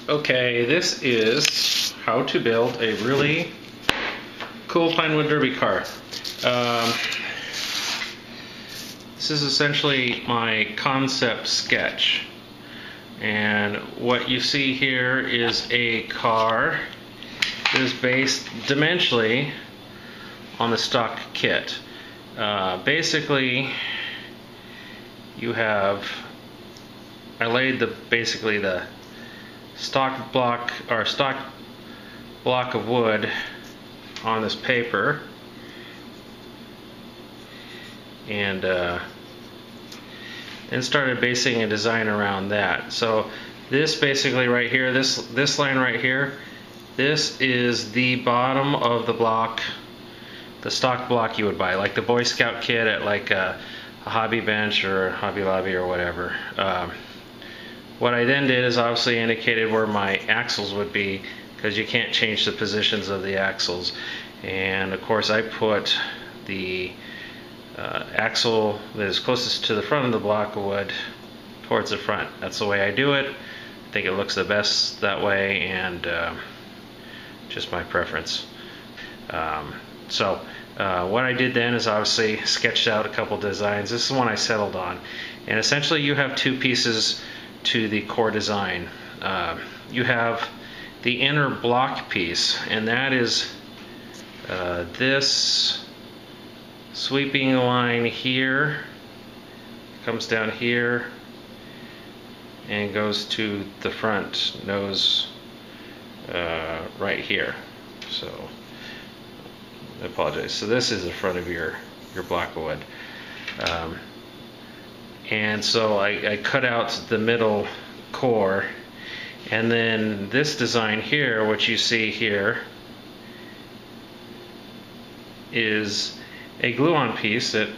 Okay, this is how to build a really cool pinewood derby car. This is essentially my concept sketch, and what you see here is a car that is based dimensionally on the stock kit. Basically, you have, I laid basically the stock block of wood on this paper, and then started basing a design around that. So this basically right here, this line right here, this is the bottom of the block, the stock block you would buy, like the Boy Scout kit at like a Hobby Bench or Hobby Lobby or whatever. What I then did is obviously indicated where my axles would be, because you can't change the positions of the axles. And of course I put the axle that is closest to the front of the block of wood towards the front. That's the way I do it. I think it looks the best that way, and just my preference. What I did then is obviously sketched out a couple designs. This is one I settled on, and essentially you have two pieces to the core design. You have the inner block piece, and that is this sweeping line here, comes down here and goes to the front nose right here. So I apologize. So this is the front of your block of wood. And so I cut out the middle core, and then this design here, what you see here, is a glue-on piece that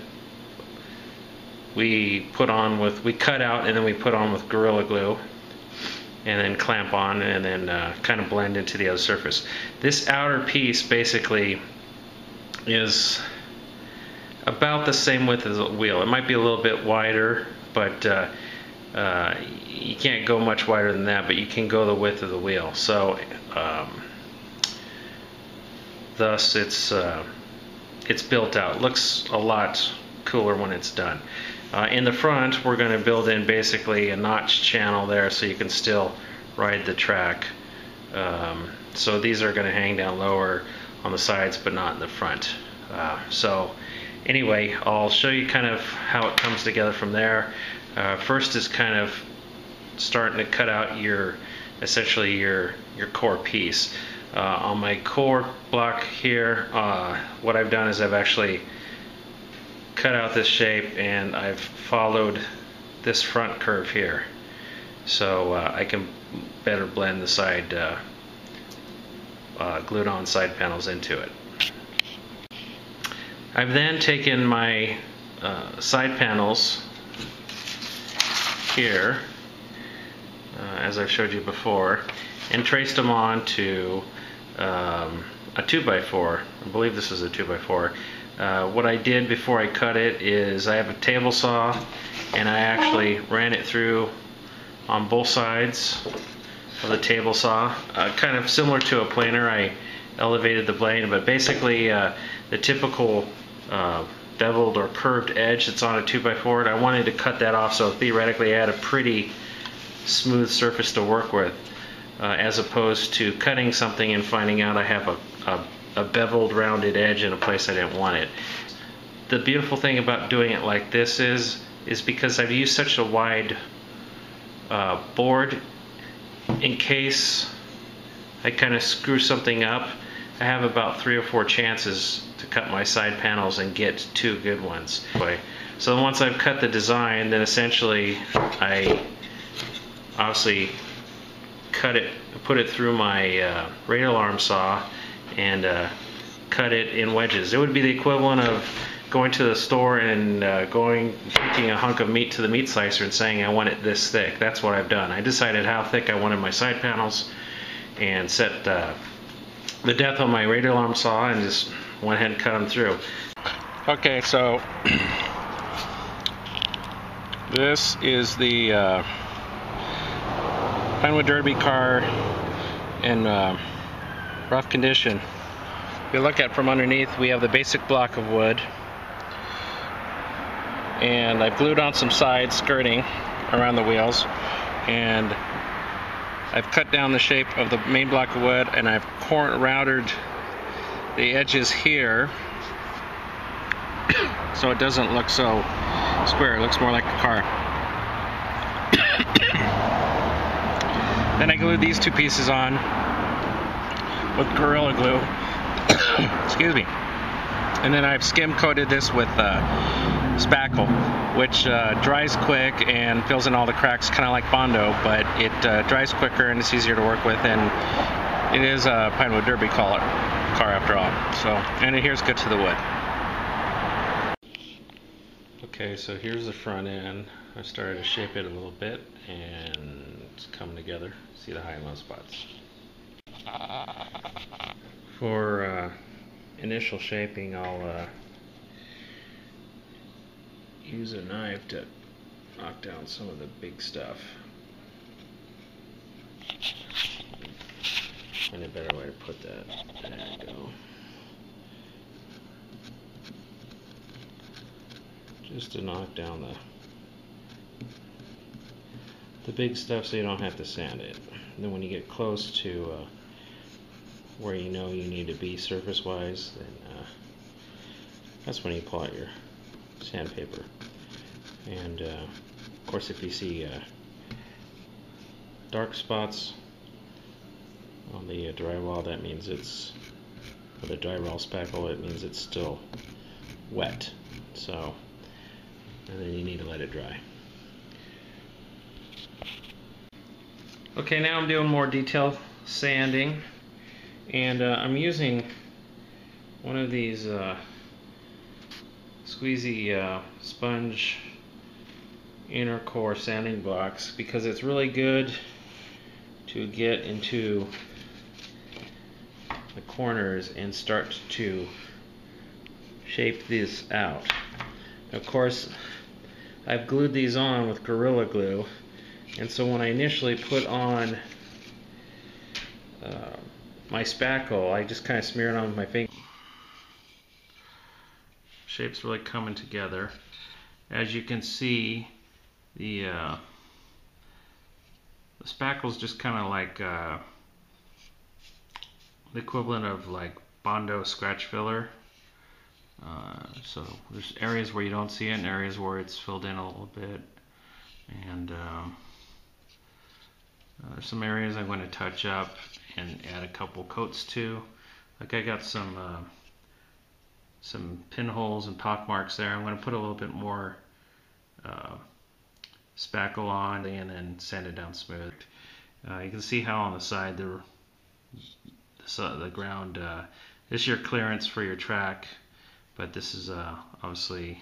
we cut out and then we put on with Gorilla Glue, and then clamp on, and then kind of blend into the other surface. This outer piece basically is about the same width as the wheel. It might be a little bit wider, but you can't go much wider than that, but you can go the width of the wheel. So thus it's built out. Looks a lot cooler when it's done. In the front, we're going to build in basically a notch channel there so you can still ride the track. So these are going to hang down lower on the sides, but not in the front. So anyway, I'll show you kind of how it comes together from there. First is kind of starting to cut out essentially your core piece. On my core block here, what I've done is I've actually cut out this shape, and I've followed this front curve here, so I can better blend the side glued on side panels into it. I've then taken my side panels here, as I've showed you before, and traced them on to a 2x4. I believe this is a 2x4. What I did before I cut it is I have a table saw, and I actually ran it through on both sides of the table saw. Kind of similar to a planer, I elevated the blade, but basically the typical beveled or curved edge that's on a 2x4, I wanted to cut that off so theoretically I had a pretty smooth surface to work with, as opposed to cutting something and finding out I have a beveled rounded edge in a place I didn't want it. The beautiful thing about doing it like this is because I've used such a wide board, in case I kind of screw something up, I have about 3 or 4 chances to cut my side panels and get 2 good ones. So once I've cut the design, then essentially I obviously put it through my radial arm saw and cut it in wedges. It would be the equivalent of going to the store and taking a hunk of meat to the meat slicer and saying I want it this thick. That's what I've done. I decided how thick I wanted my side panels and set the depth on my radial arm saw and just went ahead and cut them through. Okay, so this is the Pinewood Derby car in rough condition. If you look at from underneath, we have the basic block of wood, and I've glued on some side skirting around the wheels, and I've cut down the shape of the main block of wood, and I've routed the edges here so it doesn't look so square. It looks more like a car. Then I glued these two pieces on with Gorilla Glue. Excuse me. And then I've skim coated this with spackle, which dries quick and fills in all the cracks, kind of like Bondo, but it dries quicker and it's easier to work with, and it is a Pinewood Derby car after all. So, and here's good to the wood. Okay, so here's the front end. I started to shape it a little bit, and it's coming together. See the high and low spots. For initial shaping, I'll use a knife to knock down some of the big stuff. Find a better way to put that. There you go. Just to knock down the big stuff so you don't have to sand it. And then when you get close to where you know you need to be surface wise, then that's when you pull out your sandpaper. And of course, if you see dark spots on the drywall, that means it's, or the drywall spackle, it means it's still wet. So, and then you need to let it dry. Okay, now I'm doing more detailed sanding, and I'm using one of these squeezy sponge inner core sanding blocks because it's really good to get into the corners and start to shape this out. Of course, I've glued these on with Gorilla Glue, and so when I initially put on my spackle, I just kind of smear it on with my finger. Shape's really coming together. As you can see, the spackle's just kind of like the equivalent of like Bondo scratch filler. So there's areas where you don't see it and areas where it's filled in a little bit, and there's some areas I'm going to touch up and add a couple coats to. Like I got some pinholes and pock marks there. I'm going to put a little bit more spackle on and then sand it down smooth. You can see how on the side the ground, this is your clearance for your track, but this is obviously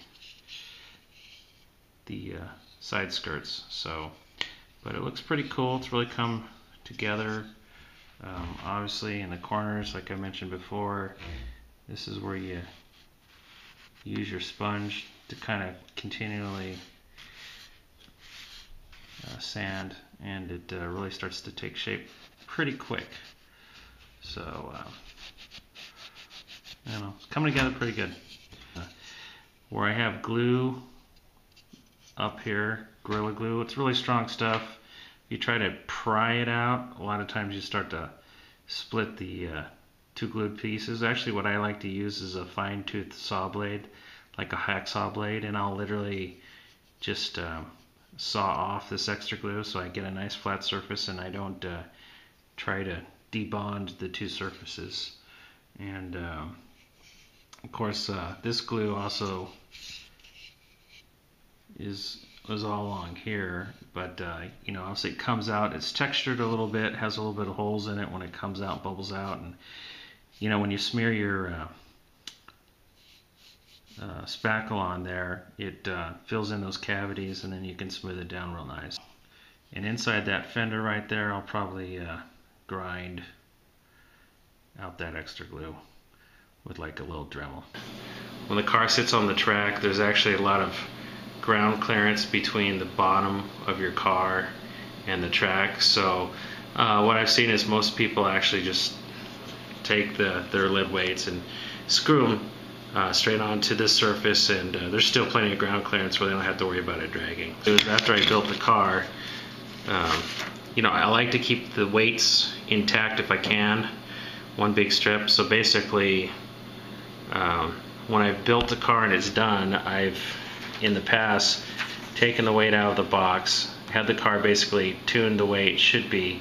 the side skirts. So, but it looks pretty cool. It's really come together. Obviously in the corners, like I mentioned before, this is where you use your sponge to kind of continually sand, and it really starts to take shape pretty quick. So you know, it's coming together pretty good. Where I have glue up here, Gorilla Glue, it's really strong stuff. You try to pry it out, a lot of times you start to split the two glued pieces. Actually, what I like to use is a fine tooth saw blade, like a hacksaw blade, and I'll literally just saw off this extra glue so I get a nice flat surface, and I don't try to debond the two surfaces. And of course, this glue also was all along here, but you know, obviously it comes out, it's textured a little bit, has a little bit of holes in it when it comes out, bubbles out, and you know, when you smear your spackle on there, it fills in those cavities, and then you can smooth it down real nice. And inside that fender right there, I'll probably grind out that extra glue with like a little Dremel. When the car sits on the track, there's actually a lot of ground clearance between the bottom of your car and the track. So what I've seen is most people actually just take their lead weights and screw them straight onto this surface, and there's still plenty of ground clearance where they don't have to worry about it dragging. So after I built the car, you know, I like to keep the weights intact if I can, one big strip. So basically, when I've built the car and it's done, I've in the past taken the weight out of the box, had the car basically tuned the way it should be,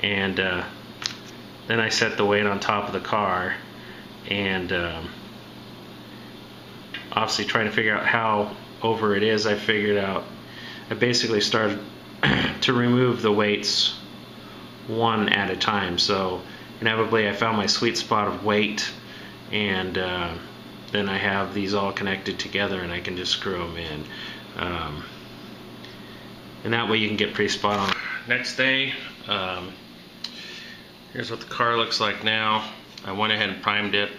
and then I set the weight on top of the car, and obviously trying to figure out how over it is, I basically started to remove the weights one at a time. So inevitably I found my sweet spot of weight, and then I have these all connected together and I can just screw them in. And that way you can get pretty spot on. Next day, here's what the car looks like now. I went ahead and primed it.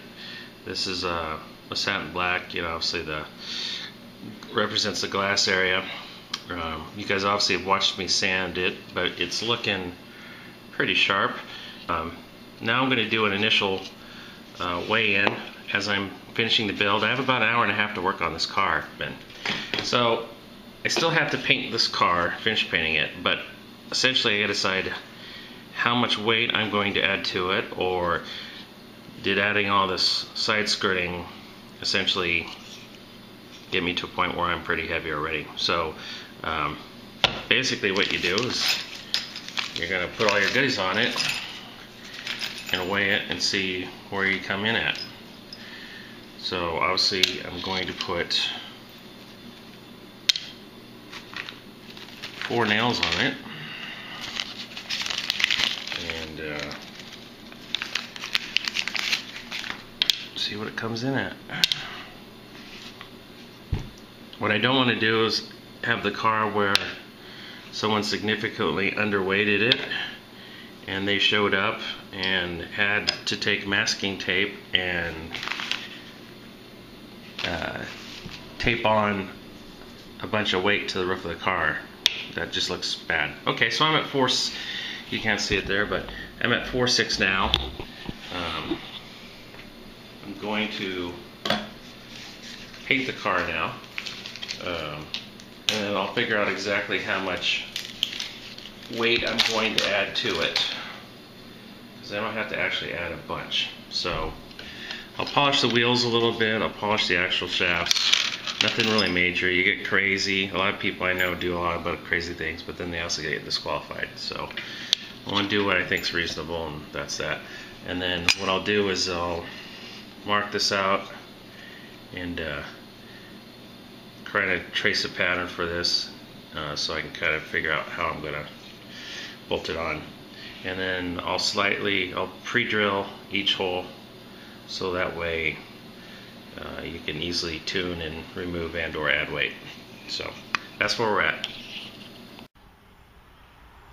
This is a satin black, you know, obviously the represents the glass area. You guys obviously have watched me sand it, but it's looking pretty sharp. Now I'm going to do an initial weigh-in as I'm finishing the build. I have about an hour and a half to work on this car, so I still have to paint this car, finish painting it, but essentially I gotta decide how much weight I'm going to add to it, or did adding all this side skirting essentially get me to a point where I'm pretty heavy already. So basically what you do is you're gonna put all your goodies on it and weigh it and see where you come in at. So obviously I'm going to put 4 nails on it, and see what it comes in at. What I don't want to do is have the car where someone significantly underweighted it and they showed up and had to take masking tape and tape on a bunch of weight to the roof of the car. That just looks bad. Okay, so I'm at 4, you can't see it there, but I'm at 4.6 now. I'm going to paint the car now, and then I'll figure out exactly how much weight I'm going to add to it, because I don't have to actually add a bunch. So I'll polish the wheels a little bit, I'll polish the actual shafts. Nothing really major. You get crazy. A lot of people I know do a lot of crazy things, but then they also get disqualified. So I want to do what I think is reasonable, and that's that. And then what I'll do is I'll mark this out and try to trace a pattern for this, so I can kind of figure out how I'm going to bolt it on. And then I'll pre-drill each hole, so that way you can easily tune and remove and or add weight. So that's where we're at.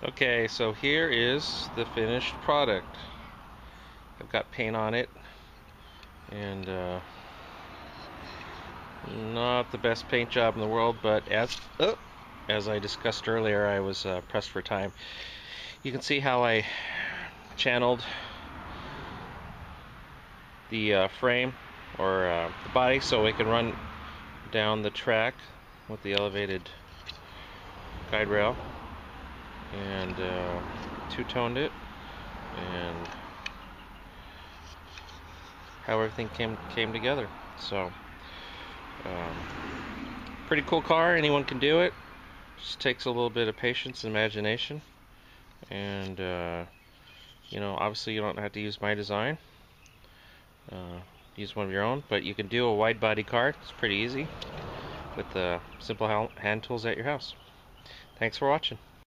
Okay, so here is the finished product. I've got paint on it, and not the best paint job in the world, but as I discussed earlier, I was pressed for time. You can see how I channeled the frame, or the body, so it can run down the track with the elevated guide rail, and two-toned it, and how everything came together. So pretty cool car. Anyone can do it. Just takes a little bit of patience and imagination, and you know, obviously you don't have to use my design. Use one of your own, but you can do a wide body car. It's pretty easy with the simple hand tools at your house. Thanks for watching.